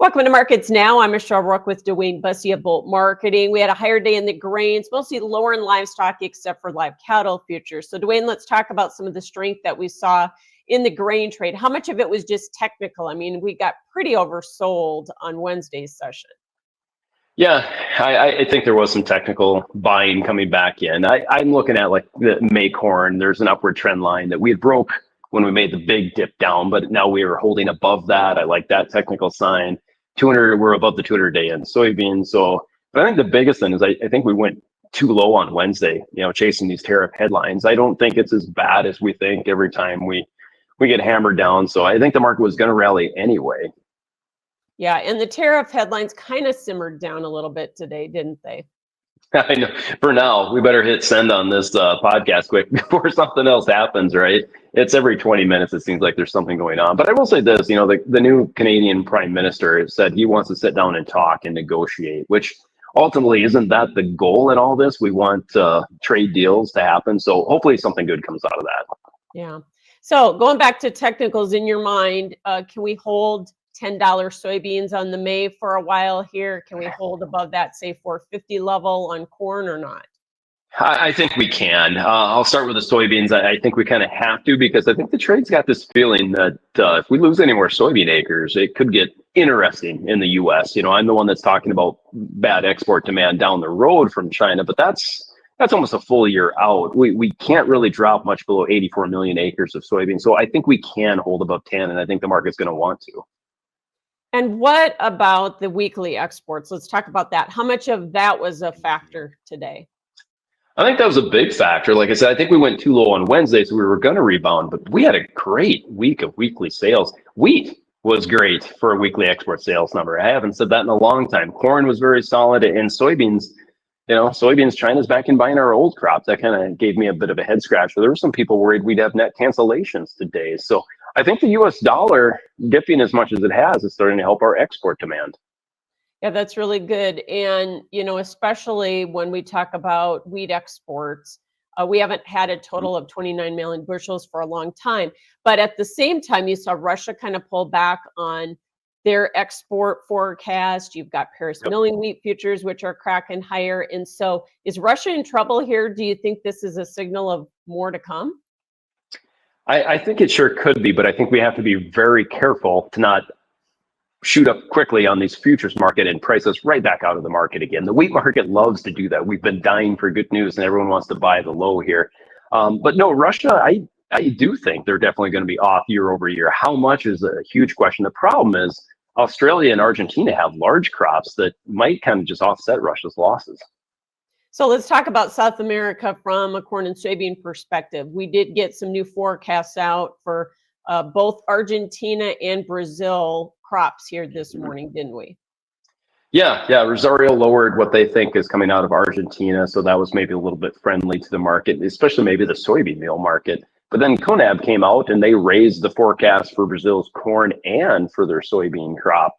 Welcome to Markets Now. I'm Michelle Rook with Dwayne Bussey of Bolt Marketing. We had a higher day in the grains, mostly lower in livestock except for live cattle futures. So Dwayne, let's talk about some of the strength that we saw in the grain trade. How much of it was just technical? I mean, we got pretty oversold on Wednesday's session. Yeah, I think there was some technical buying coming back in. I'm looking at like the May corn. There's an upward trend line that we had broke when we made the big dip down, but now we are holding above that. I like that technical sign. 200, we're above the 200-day in soybeans. So, but I think the biggest thing is I think we went too low on Wednesday, chasing these tariff headlines. I don't think it's as bad as we think every time we get hammered down. So I think the market was going to rally anyway. Yeah, and the tariff headlines kind of simmered down a little bit today, didn't they? I know. For now, we better hit send on this podcast quick before something else happens, right? It's every 20 minutes, it seems like there's something going on. But I will say this, the new Canadian Prime Minister said he wants to sit down and talk and negotiate, which ultimately isn't that the goal in all this? We want trade deals to happen. So hopefully something good comes out of that. Yeah. So going back to technicals in your mind, can we hold $10 soybeans on the May for a while here? Can we hold above that, say, 450 level on corn or not? I think we can. I'll start with the soybeans. I think we kind of have to, because I think the trade's got this feeling that if we lose any more soybean acres, it could get interesting in the U.S. I'm the one that's talking about bad export demand down the road from China, but that's almost a full year out. We can't really drop much below 84 million acres of soybeans. So I think we can hold above 10, and I think the market's going to want to. And what about the weekly exports? Let's talk about that. How much of that was a factor today? I think that was a big factor. Like I said, I think we went too low on Wednesday, so we were going to rebound, but we had a great week of weekly sales. Wheat was great for a weekly export sales number. I haven't said that in a long time. Corn was very solid, and soybeans, China's back in buying our old crop. That kind of gave me a bit of a head scratcher. There were some people worried we'd have net cancellations today. So I think the US dollar dipping as much as it has is starting to help our export demand. Yeah, that's really good. And, especially when we talk about wheat exports, we haven't had a total of 29 million bushels for a long time. But at the same time, you saw Russia kind of pull back on their export forecast. You've got Paris milling wheat futures, which are cracking higher. And so is Russia in trouble here? Do you think this is a signal of more to come? I think it sure could be, but I think we have to be very careful to not shoot up quickly on these futures market and price us right back out of the market again. The wheat market loves to do that. We've been dying for good news, and everyone wants to buy the low here. But no, Russia, I do think they're definitely going to be off year over year. How much is a huge question. The problem is Australia and Argentina have large crops that might kind of just offset Russia's losses. So let's talk about South America from a corn and soybean perspective. We did get some new forecasts out for both Argentina and Brazil crops here this morning, didn't we? Yeah. Rosario lowered what they think is coming out of Argentina. So that was maybe a little bit friendly to the market, especially maybe the soybean meal market. But then CONAB came out and they raised the forecast for Brazil's corn and for their soybean crop.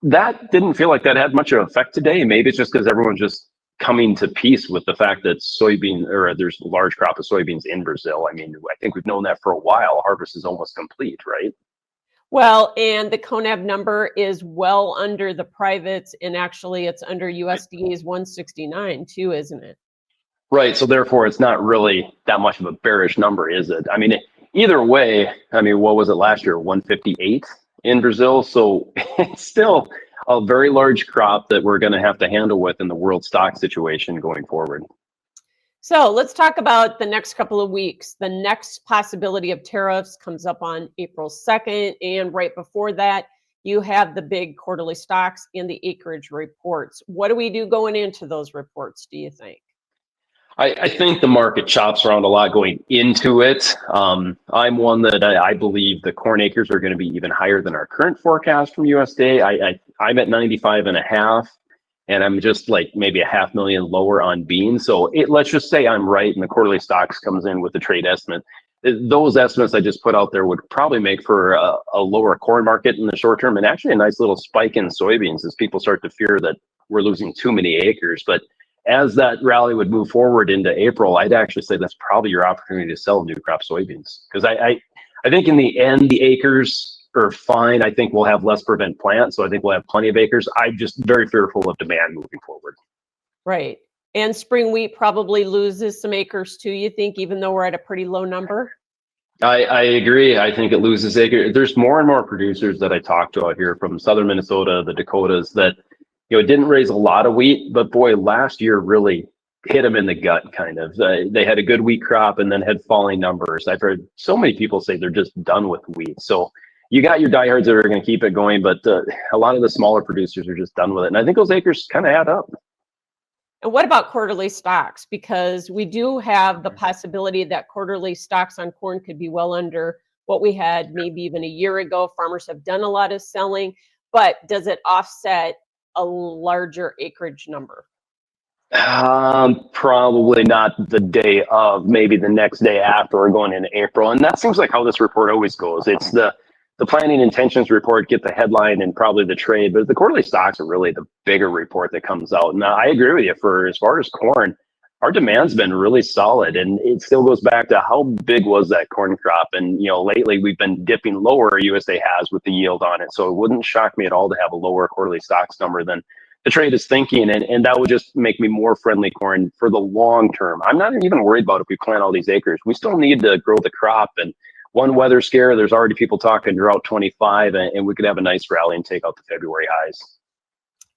That didn't feel like that had much of an effect today. Maybe it's just because everyone's just coming to peace with the fact that there's a large crop of soybeans in Brazil. I mean, I think we've known that for a while. Harvest is almost complete, right? Well, and the CONAB number is well under the privates, and actually it's under USDA's 169 too, isn't it? Right. So therefore, it's not really that much of a bearish number, is it? I mean, either way, what was it last year? 158 in Brazil. So it's still a very large crop that we're going to have to handle with in the world stock situation going forward. So let's talk about the next couple of weeks. The next possibility of tariffs comes up on April 2nd. And right before that, you have the big quarterly stocks and the acreage reports. What do we do going into those reports, do you think? I think the market chops around a lot going into it. I'm one that I believe the corn acres are going to be even higher than our current forecast from USDA. I'm at 95.5. And I'm just like maybe 500,000 lower on beans. So let's just say I'm right and the quarterly stocks comes in with the trade estimate. Those estimates I just put out there would probably make for a lower corn market in the short term, and actually a nice little spike in soybeans as people start to fear that we're losing too many acres. But as that rally would move forward into April, I'd actually say that's probably your opportunity to sell new crop soybeans. Because I think in the end, the acres are fine. I think we'll have less prevent plant, so I think we'll have plenty of acres. I'm just very fearful of demand moving forward. Right. And spring wheat probably loses some acres too, you think, even though we're at a pretty low number? I agree. I think it loses acre. There's more and more producers that I talk to out here from southern Minnesota, the Dakotas, that it didn't raise a lot of wheat, but boy, last year really hit them in the gut. Kind of. They had a good wheat crop and then had falling numbers. I've heard so many people say they're just done with wheat. So you got your diehards that are going to keep it going, but a lot of the smaller producers are just done with it. And I think those acres kind of add up. And what about quarterly stocks? Because we do have the possibility that quarterly stocks on corn could be well under what we had maybe even a year ago. Farmers have done a lot of selling, but does it offset a larger acreage number? Probably not the day of, maybe the next day after or going into April. And that seems like how this report always goes. It's the planning intentions report, get the headline and probably the trade, but the quarterly stocks are really the bigger report that comes out. And I agree with you, for as far as corn, our demand's been really solid, and it still goes back to how big was that corn crop. And lately we've been dipping lower, USDA has, with the yield on it. So it wouldn't shock me at all to have a lower quarterly stocks number than the trade is thinking, and that would just make me more friendly corn for the long term. I'm not even worried about if we plant all these acres. We still need to grow the crop, and one weather scare, there's already people talking drought 25, and we could have a nice rally and take out the February highs.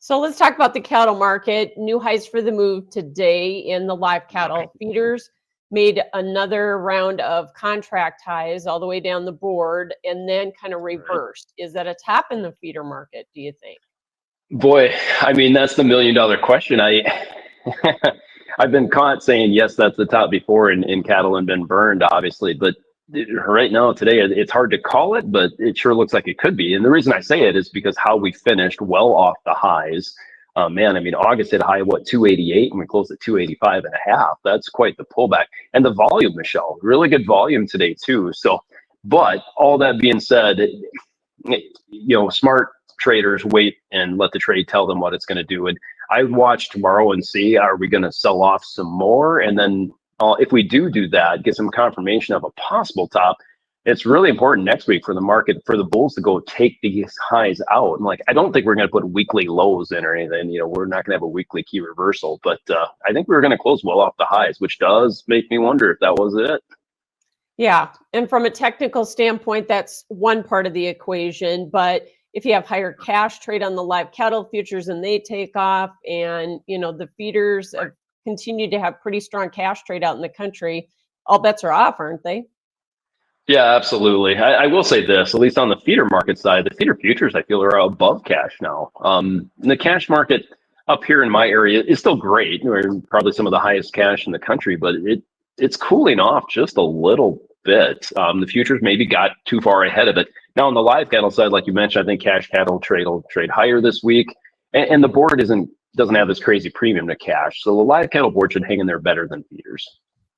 So let's talk about the cattle market. New highs for the move today in the live cattle. Feeders made another round of contract highs all the way down the board and then kind of reversed. Is that a top in the feeder market, do you think? Boy, I mean, that's the $1 million question. I've been caught saying yes, that's the top before in cattle and been burned, obviously, but right now today it's hard to call it, but it sure looks like it could be. And the reason I say it is because how we finished well off the highs. Man, I mean, August hit a high of 288, and we closed at 285 and a half. That's quite the pullback. And the volume, Michelle, really good volume today too. So, but all that being said, smart traders wait and let the trade tell them what it's going to do. And I watch tomorrow and see, are we going to sell off some more? And then if we do that, get some confirmation of a possible top, it's really important next week for the market, for the bulls to go take these highs out. And I don't think we're going to put weekly lows in or anything. We're not going to have a weekly key reversal, but I think we're going to close well off the highs, which does make me wonder if that was it. Yeah. And from a technical standpoint, that's one part of the equation. But if you have higher cash trade on the live cattle futures and they take off, and the feeders have continued to have pretty strong cash trade out in the country, all bets are off, aren't they? Yeah, absolutely. I will say this, at least on the feeder market side, the feeder futures I feel are above cash now. The cash market up here in my area is still great. We're probably some of the highest cash in the country, but it's cooling off just a little bit. The futures maybe got too far ahead of it. Now on the live cattle side, like you mentioned, I think cash cattle will trade higher this week, and the board doesn't have this crazy premium to cash, so the live cattle board should hang in there better than feeders.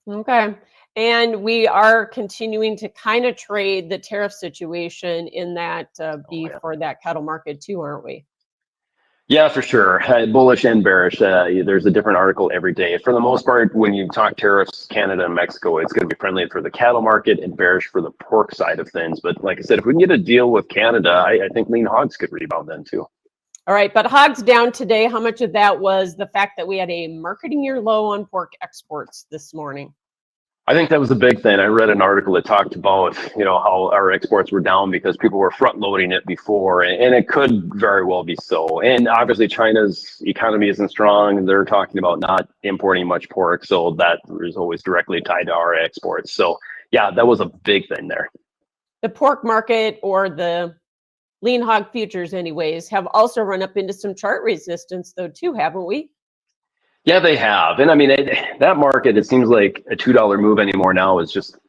Okay. And we are continuing to kind of trade the tariff situation in that beef or that cattle market too, aren't we? Yeah, for sure. Bullish and bearish. There's a different article every day. For the most part, when you talk tariffs, Canada and Mexico, it's going to be friendly for the cattle market and bearish for the pork side of things. But like I said, if we can get a deal with Canada, I think lean hogs could rebound then too. All right, but hogs down today. How much of that was the fact that we had a marketing year low on pork exports this morning? I think that was the big thing. I read an article that talked about, how our exports were down because people were front loading it before, and it could very well be so. And obviously China's economy isn't strong. They're talking about not importing much pork. So that is always directly tied to our exports. So yeah, that was a big thing there. The pork market, or the lean hog futures anyways, have also run up into some chart resistance though too, haven't we? Yeah, they have. And I mean, that market, it seems like a $2 move anymore now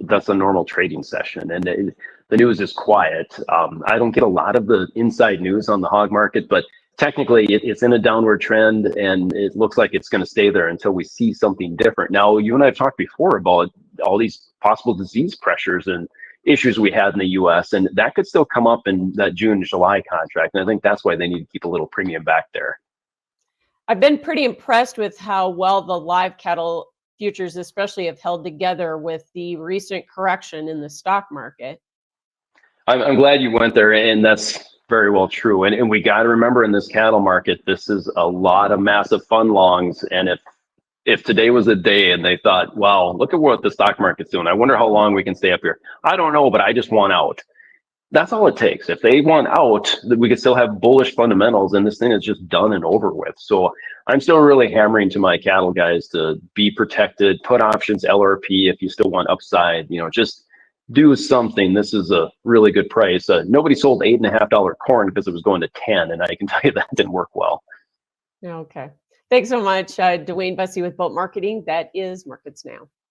that's a normal trading session. And the news is quiet. I don't get a lot of the inside news on the hog market, but technically it's in a downward trend, and it looks like it's going to stay there until we see something different. Now, you and I have talked before about all these possible disease pressures and issues we had in the US, and that could still come up in that June, July contract. And I think that's why they need to keep a little premium back there. I've been pretty impressed with how well the live cattle futures especially have held together with the recent correction in the stock market. I'm glad you went there, and that's very well true. And we got to remember in this cattle market, this is a lot of massive fund longs. And if today was a day and they thought, wow, look at what the stock market's doing. I wonder how long we can stay up here. I don't know, but I just want out. That's all it takes. If they want out, that we could still have bullish fundamentals, and this thing is just done and over with. So I'm still really hammering to my cattle guys to be protected, put options LRP if you still want upside. Just do something. This is a really good price. Nobody sold $8.50 corn because it was going to 10, and I can tell you that didn't work well. Okay. Thanks so much, Dwayne Bussey with Boat Marketing. That is Markets Now.